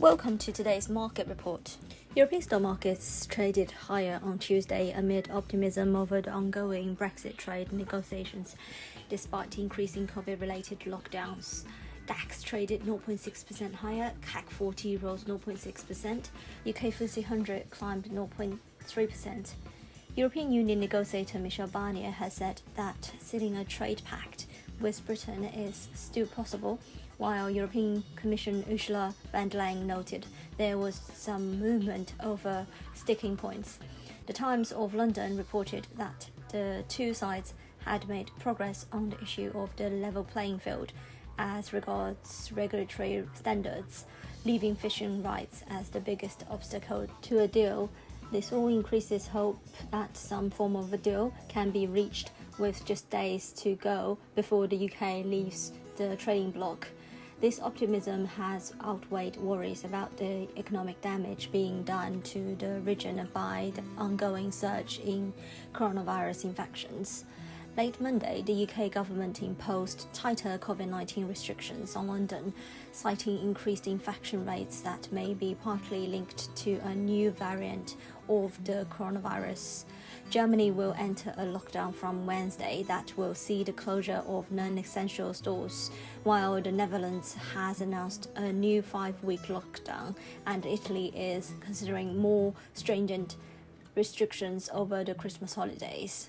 Welcome to today's market report. European stock markets traded higher on Tuesday amid optimism over the ongoing Brexit trade negotiations, despite increasing COVID-related lockdowns. DAX traded 0.6% higher, CAC 40 rose 0.6%, UK FTSE 100 climbed 0.3%. European Union negotiator Michel Barnier has said that sealing a trade pact with Britain is still possible, while European Commission Ursula von der Leyen noted there was some movement over sticking points. The Times of London reported that the two sides had made progress on the issue of the level playing field as regards regulatory standards, leaving fishing rights as the biggest obstacle to a deal. This all increases hope that some form of a deal can be reached with just days to go before the UK leaves the trading bloc. This optimism has outweighed worries about the economic damage being done to the region by the ongoing surge in coronavirus infections. Late Monday, the UK government imposed tighter COVID-19 restrictions on London, citing increased infection rates that may be partly linked to a new variant of the coronavirus. Germany will enter a lockdown from Wednesday that will see the closure of non-essential stores, while the Netherlands has announced a new 5-week lockdown, and Italy is considering more stringent restrictions over the Christmas holidays.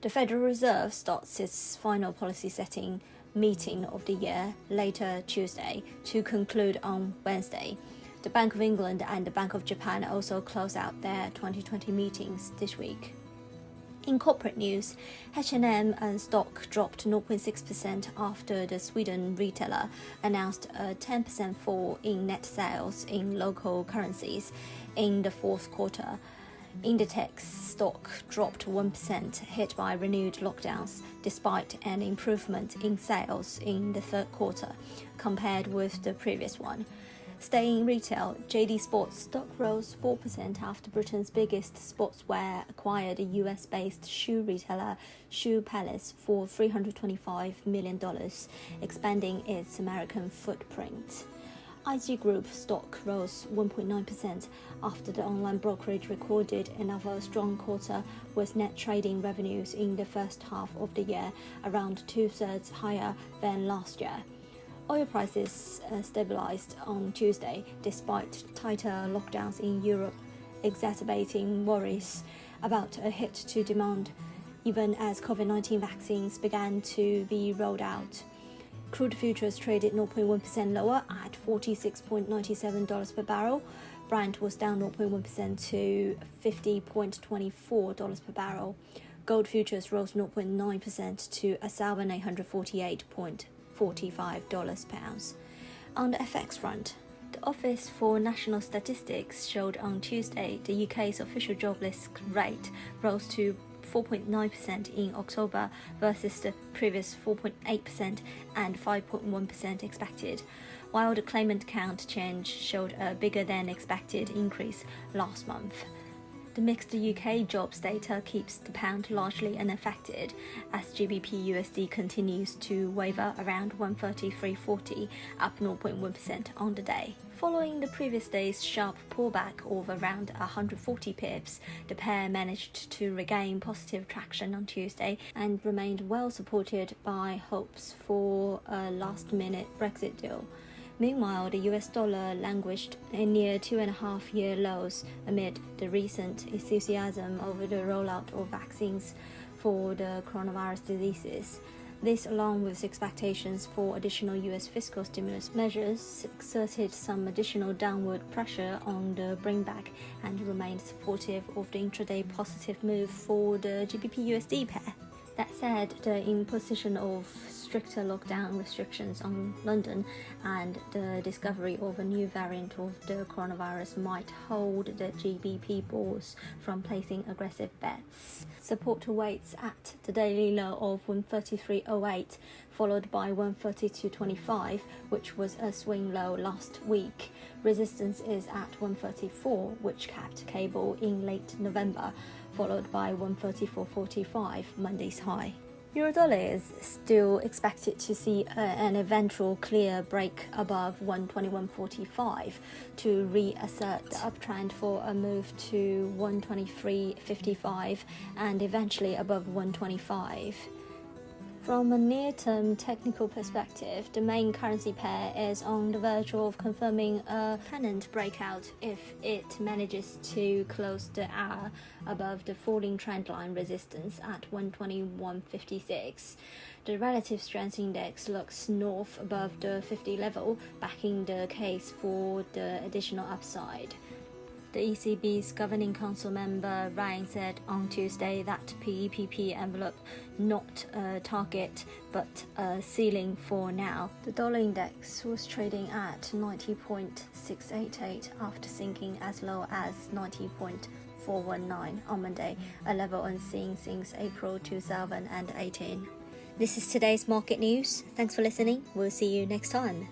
The Federal Reserve starts its final policy-setting meeting of the year later Tuesday to conclude on Wednesday. The Bank of England and the Bank of Japan also close out their 2020 meetings this week. In corporate news, H&M stock dropped 0.6% after the Sweden retailer announced a 10% fall in net sales in local currencies in the fourth quarter. Inditex stock dropped 1%, hit by renewed lockdowns, despite an improvement in sales in the third quarter compared with the previous one. Staying in retail, JD Sports stock rose 4% after Britain's biggest sportswear acquired a US-based shoe retailer, Shoe Palace, for $325 million, expanding its American footprint. IG Group stock rose 1.9% after the online brokerage recorded another strong quarter with net trading revenues in the first half of the year around 2/3 higher than last year. Oil prices stabilised on Tuesday despite tighter lockdowns in Europe, exacerbating worries about a hit to demand, even as COVID-19 vaccines began to be rolled out. Crude futures traded 0.1% lower at $46.97 per barrel. Brent was down 0.1% to $50.24 per barrel. Gold futures rose 0.9% to $1,848.45 per ounce. On the FX front, the Office for National Statistics showed on Tuesday the UK's official jobless rate rose to 4.9% in October versus the previous 4.8% and 5.1% expected, while the claimant count change showed a bigger than expected increase last month. The mixed UK jobs data keeps the pound largely unaffected as GBP USD continues to waver around 133.40, up 0.1% on the day. Following the previous day's sharp pullback of around 140 pips, the pair managed to regain positive traction on Tuesday and remained well supported by hopes for a last-minute Brexit deal. Meanwhile, the US dollar languished in near 2.5-year lows amid the recent enthusiasm over the rollout of vaccines for the coronavirus diseases. This, along with expectations for additional US fiscal stimulus measures, exerted some additional downward pressure on the bringback and remained supportive of the intraday positive move for the GBP USD pair. That said, the imposition of stricter lockdown restrictions on London and the discovery of a new variant of the coronavirus might hold the GBP bourse from placing aggressive bets. Support awaits at the daily low of 133.08, followed by 132.25, which was a swing low last week. Resistance is at 134, which capped cable in late November, followed by 134.45, Monday's high. Eurodollar is still expected to see an eventual clear break above 121.45 to reassert the uptrend for a move to 123.55 and eventually above 125. From a near-term technical perspective, the main currency pair is on the verge of confirming a pennant breakout if it manages to close the hour above the falling trendline resistance at 121.56. The relative strength index looks north above the 50 level, backing the case for the additional upside. The ECB's Governing Council member Ryan said on Tuesday that PEPP envelope not a target but a ceiling for now. The dollar index was trading at 90.688 after sinking as low as 90.419 on Monday, a level unseen since April 2018. This is today's market news. Thanks for listening. We'll see you next time.